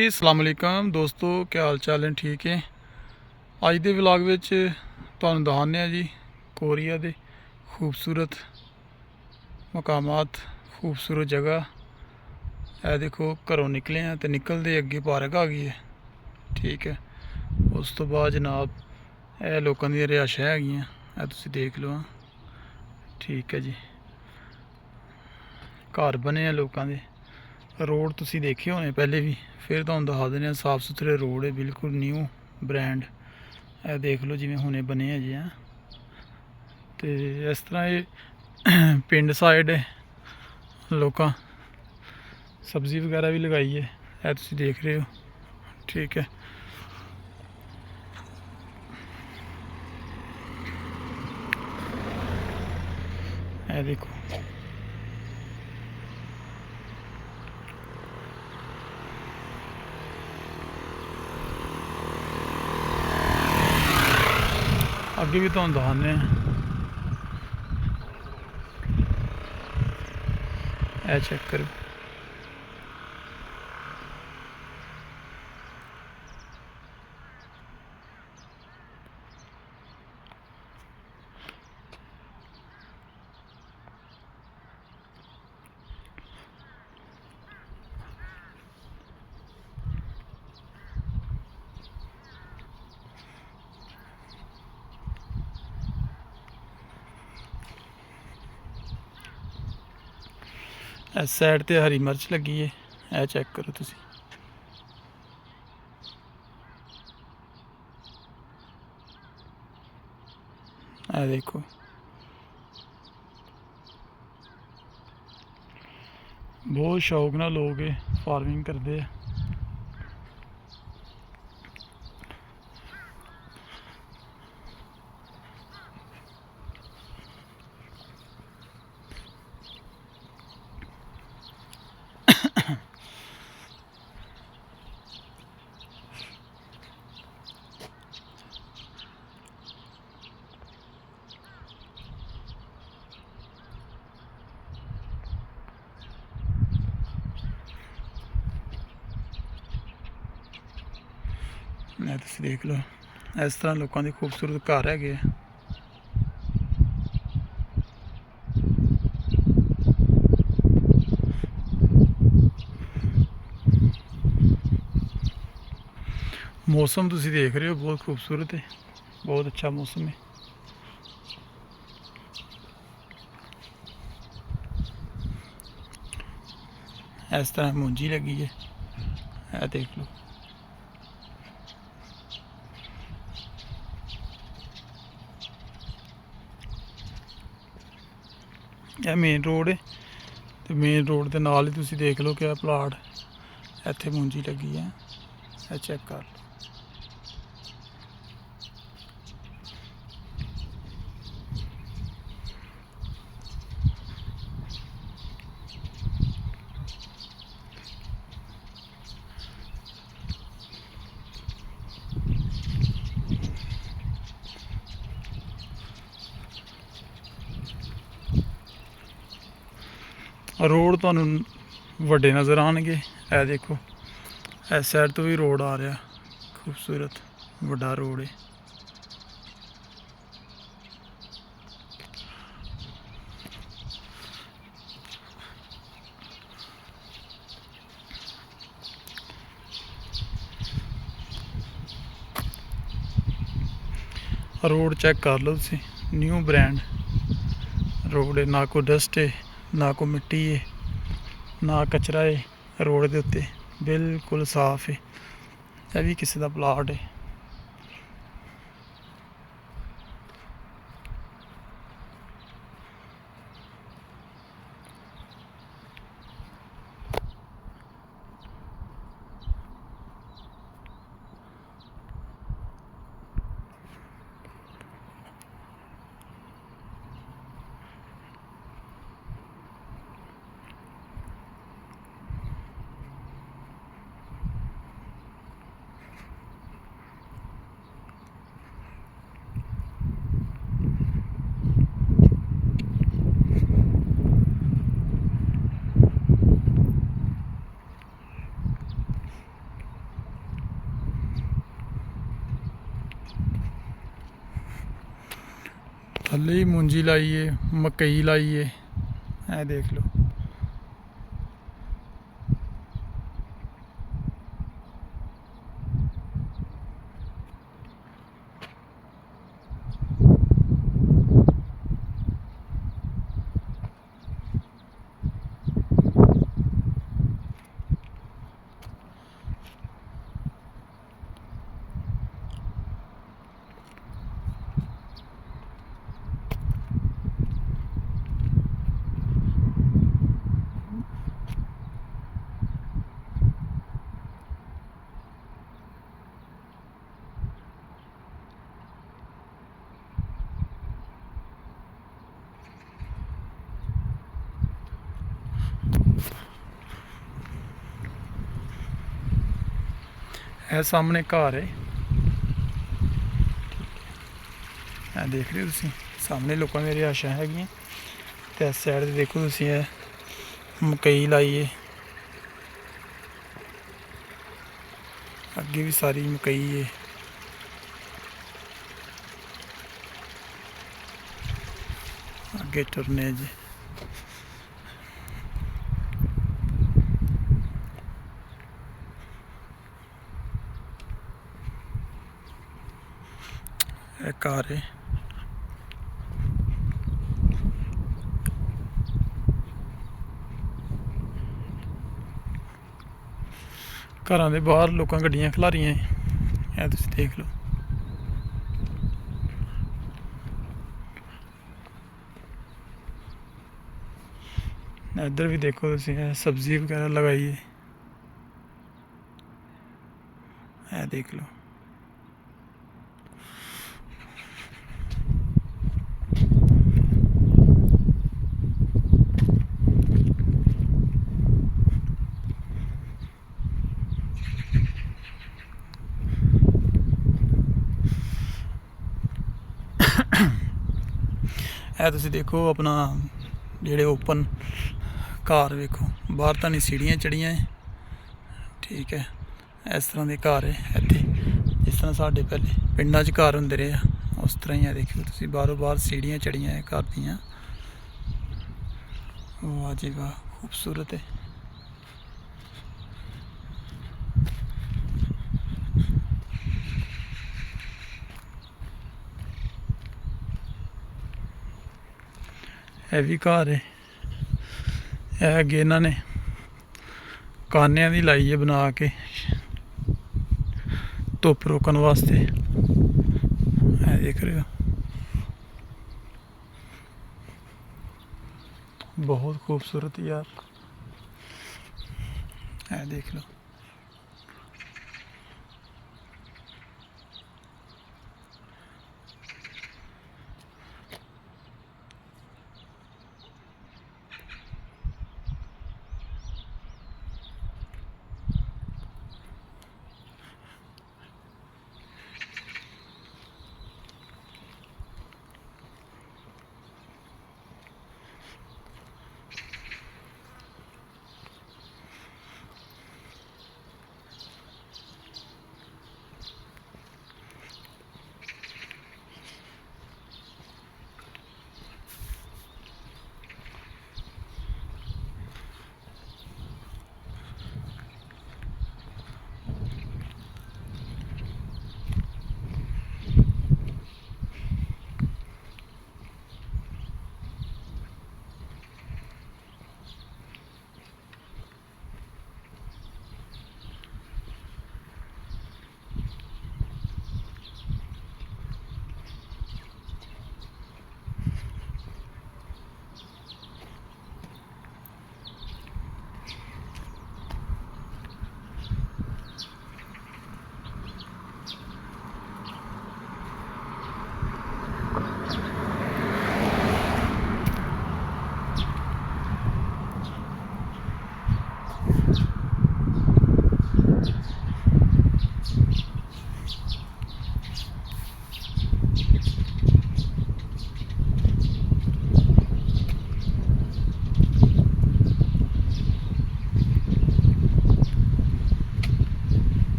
अस्सलाम वालेकुम दोस्तों, क्या हाल चाल है? ठीक है। अज के व्लॉग में तुहानूं दिखाने जी कोरिया के खूबसूरत मकामात, खूबसूरत जगह। यह देखो, घरों निकले हैं तो निकलते अगे पार्क आ गई है। ठीक है। उस तो बाद जनाब यह लोगों दी रिहायशां हैगियां, यह तुसीं देख लो। ठीक है जी, घर बने हैं लोगों के। रोड तुसीं देखे होने पहले भी, फिर तुहानूं दिखा देने। साफ सुथरे रोड है, बिल्कुल न्यू ब्रांड। यह देख लो जिमें हुणे बने हैं जी। तो इस तरह ये पिंड साइड है, लोग सब्जी वगैरह भी लगाई है, यह तुसीं देख रहे हो। ठीक है। यह देखो, अगे भी तुहानूं दिखाने। यह चेक करो। इस साइड ते हरी मिर्च लगी है, यह चेक करो तुसीं। यह देखो, बहुत शौक नाल लोग फार्मिंग करते हैं। तुसीं देख लो, इस तरह लोगों के खूबसूरत घर है। मौसम तुसीं देख रहे हो, बहुत खूबसूरत है, बहुत अच्छा मौसम है। इस तरह मूंजी लगी है, यह देख लो। यह मेन रोड है, तो मेन रोड के नाल ही तुसीं देख लो क्या प्लाट, इत्थे मूंजी लगी है। यह चेक कर लो। रोड तुहानूं वड्डे नज़र आएंगे। यह देखो, इस साइड तो भी रोड आ रहा, खूबसूरत वड्डा रोड है। रोड चेक कर लो तुसीं, न्यू ब्रांड रोड है। ना कोई डस्ट है, ना कोई मिट्टी है, ना कचरा है रोड के उत्ते, बिल्कुल साफ है। यह भी किसी का प्लाट है। थल्ले ही मूंजी लाई है, मकई लाई है, ऐ देख लो। ਇਹ ਸਾਹਮਣੇ ਘਰ ਹੈ, ਇਹ ਦੇਖ ਰਹੇ ਹੋ ਤੁਸੀਂ ਸਾਹਮਣੇ ਲੋਕਾਂ ਦੀਆਂ ਰਿਹਾਇਸ਼ਾਂ ਹੈਗੀਆਂ। ਤੇ ਇਸ ਸਾਈਡ ਤੇ ਦੇਖੋ ਤੁਸੀਂ ਇਹ ਮਕਈ ਲਾਈ ਹੈ, ਅੱਗੇ ਵੀ ਸਾਰੀ ਮਕਈ ਹੈ। ਅੱਗੇ ਟੁਰਨੇ ਜੀ, ਇਹ ਘਰ ਹੈ। ਘਰਾਂ ਦੇ ਬਾਹਰ ਲੋਕਾਂ ਗੱਡੀਆਂ ਖਿਲਾਰੀਆਂ, ਇਹ ਤੁਸੀਂ ਦੇਖ ਲਓ। ਇੱਧਰ ਵੀ ਦੇਖੋ ਤੁਸੀਂ, ਇਹ ਸਬਜ਼ੀ ਵਗੈਰਾ ਲਗਾਈ ਹੈ, ਇਹ ਦੇਖ ਲਓ। ਇਹ ਤੁਸੀਂ ਦੇਖੋ ਆਪਣਾ ਜਿਹੜੇ ਓਪਨ ਘਰ ਵੇਖੋ, ਬਾਹਰ ਤਾਂ ਨਹੀਂ ਸੀੜੀਆਂ ਚੜੀਆਂ ਹੈ, ਠੀਕ ਹੈ। ਇਸ ਤਰ੍ਹਾਂ ਦੇ ਘਰ ਹੈ ਇੱਥੇ, ਜਿਸ ਤਰ੍ਹਾਂ ਸਾਡੇ ਪਹਿਲੇ ਪਿੰਡਾਂ 'ਚ ਘਰ ਹੁੰਦੇ ਰਹੇ ਆ, ਉਸ ਤਰ੍ਹਾਂ ਹੀ ਆ। ਦੇਖਿਓ ਤੁਸੀਂ ਬਾਹਰੋਂ ਬਾਹਰ ਸੀੜੀਆਂ ਚੜੀਆਂ ਹੈ ਘਰ ਦੀਆਂ। ਵਾਹ ਜੀ ਵਾਹ, ਖੂਬਸੂਰਤ ਹੈ। ਇਹ ਵੀ ਘਰ ਹੈ, ਇਹ ਅੱਗੇ ਇਹਨਾਂ ਨੇ ਕਾਨਿਆਂ ਦੀ ਲਾਈ ਹੈ ਬਣਾ ਕੇ, ਧੁੱਪ ਰੋਕਣ ਵਾਸਤੇ। ਇਹ ਦੇਖ ਰਹੇ ਹੋ, बहुत खूबसूरत यार, है देख लो।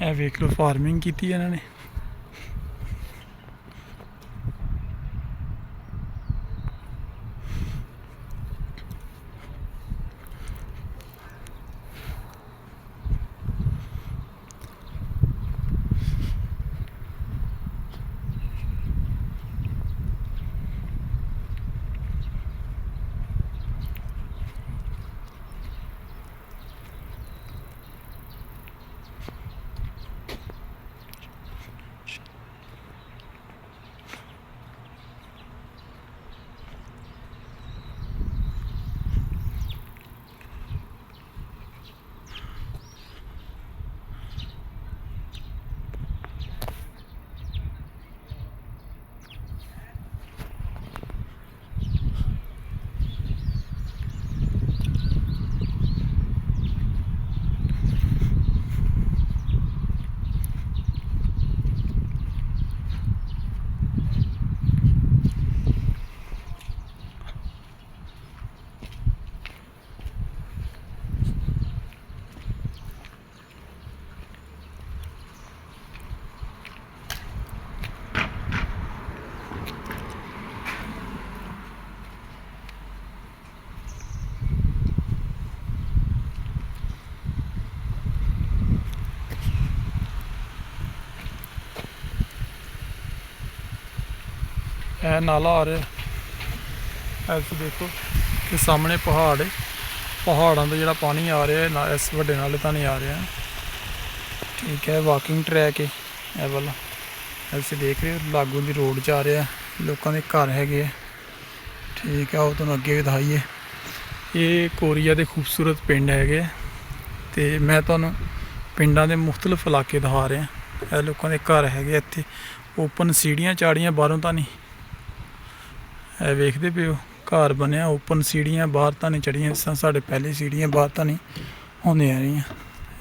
ਇਹ ਵੇਖ ਲਓ ਫਾਰਮਿੰਗ ਕੀਤੀ ਇਹਨਾਂ ਨੇ। ਇਹ ਨਾਲਾ ਆ ਰਿਹਾ, ਇਸ ਦੇਖੋ ਕਿ ਸਾਹਮਣੇ ਪਹਾੜ ਹੈ, ਪਹਾੜਾਂ ਦਾ ਜਿਹੜਾ ਪਾਣੀ ਆ ਰਿਹਾ ਨਾ ਇਸ ਵੱਡੇ ਨਾਲੇ ਤਾਂ ਨਹੀਂ ਆ ਰਿਹਾ। ਠੀਕ ਹੈ, ਵਾਕਿੰਗ ਟਰੈਕ ਹੈ ਇਹ ਵਾਲਾ। ਅਸੀਂ ਦੇਖ ਰਹੇ ਹੋ ਲਾਗੋਂ ਦੀ ਰੋਡ ਜਾ ਰਿਹਾ, ਲੋਕਾਂ ਦੇ ਘਰ ਹੈਗੇ ਆ। ਠੀਕ ਹੈ, ਉਹ ਤੁਹਾਨੂੰ ਅੱਗੇ ਵੀ ਦਿਖਾਈਏ। ਇਹ ਕੋਰੀਆ ਦੇ ਖੂਬਸੂਰਤ ਪਿੰਡ ਹੈਗੇ, ਅਤੇ ਮੈਂ ਤੁਹਾਨੂੰ ਪਿੰਡਾਂ ਦੇ ਮੁਖਤਲਿਫ ਇਲਾਕੇ ਦਿਖਾ ਰਿਹਾ। ਇਹ ਲੋਕਾਂ ਦੇ ਘਰ ਹੈਗੇ ਇੱਥੇ, ਓਪਨ ਸੀੜੀਆਂ ਚਾੜੀਆਂ, ਬਾਹਰੋਂ ਤਾਂ ਨਹੀਂ। ਇਹ ਵੇਖਦੇ ਪਏ ਹੋ ਘਰ ਬਣਿਆ ਓਪਨ, ਸੀੜੀਆਂ ਬਾਹਰ ਤਾਂ ਨਹੀਂ ਚੜੀਆਂ ਜਿਸ ਤਰ੍ਹਾਂ ਸਾਡੇ ਪਹਿਲੇ ਸੀੜੀਆਂ ਬਾਹਰ ਤਾਂ ਨਹੀਂ ਹੁੰਦੀਆਂ ਰਹੀਆਂ।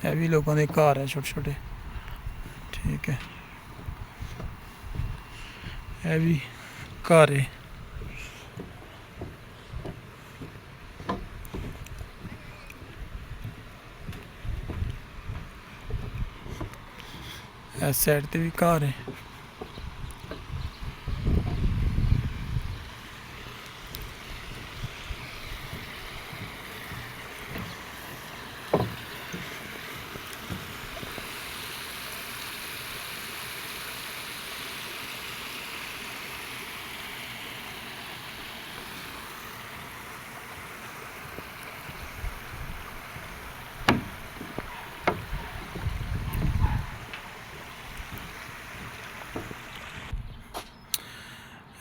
ਇਹ ਵੀ ਲੋਕਾਂ ਦੇ ਘਰ ਹੈ ਛੋਟੇ ਛੋਟੇ। ਠੀਕ ਹੈ, ਇਹ ਵੀ ਘਰ ਹੈ। ਇਸ ਸਾਈਡ ਤੇ ਵੀ ਘਰ ਹੈ।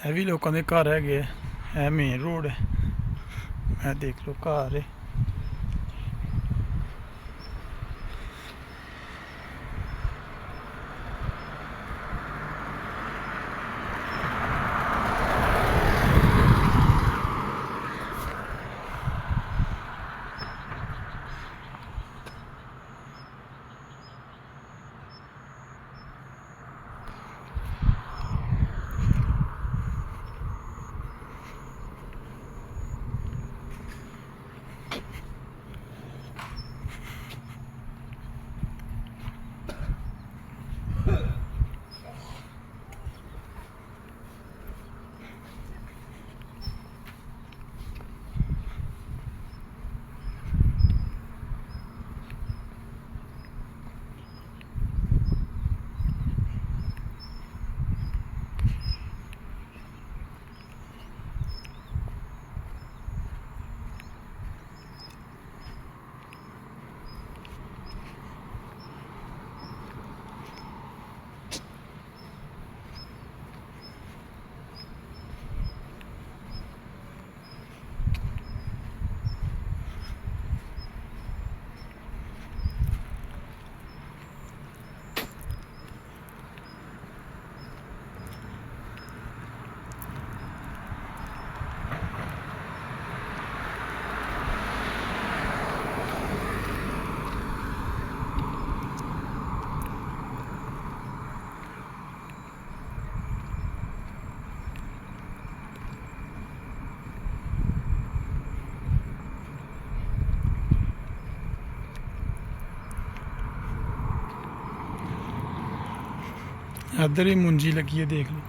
ਇਹ ਵੀ ਲੋਕਾਂ ਦੇ ਘਰ ਹੈਗੇ ਆ। ਇਹ ਮੇਨ ਰੋਡ ਹੈ, ਇਹ ਦੇਖ ਲਓ ਘਰ ਹੈ। इधर ही मुंजी लगी है, देख लो।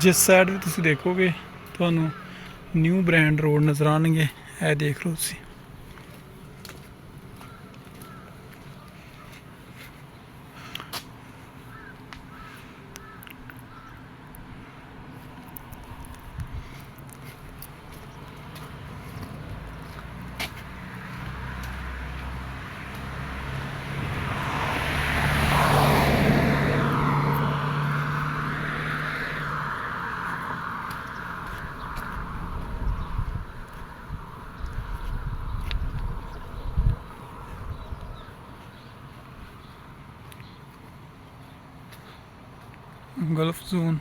जिस साइड भी तुसी देखोगे तुहानू न्यू ब्रांड रोड नज़र आएंगे। ए देख लो तुसी। गल्फ जोन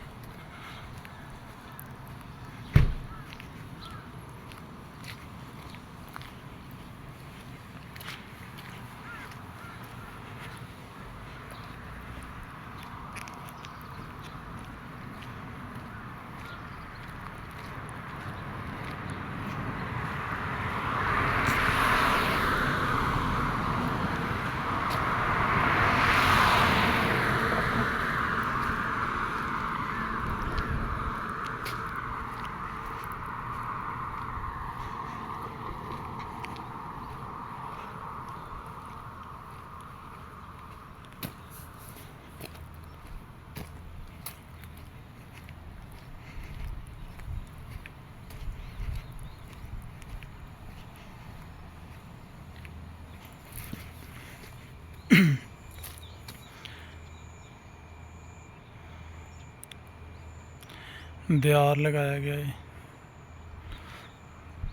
दियार लगाया गया है,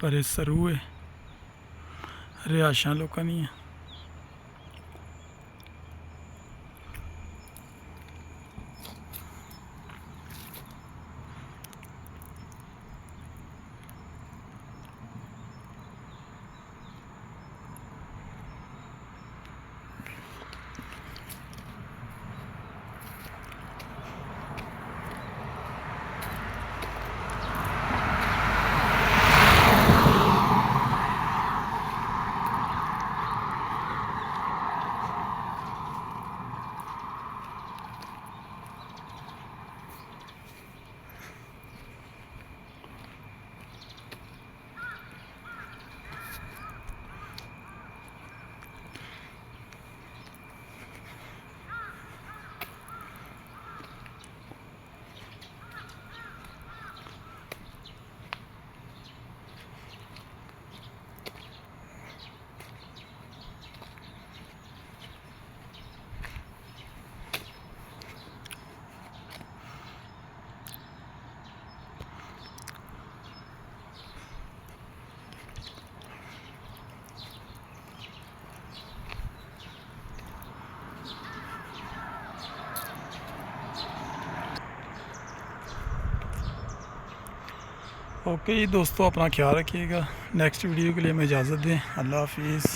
पर ये सरू है, रिहायशां लोकां दियां। ओके जी दोस्तों, अपना ख्याल रखिएगा। नेक्स्ट वीडियो के लिए मैं इजाज़त दें। अल्लाह हाफिज़।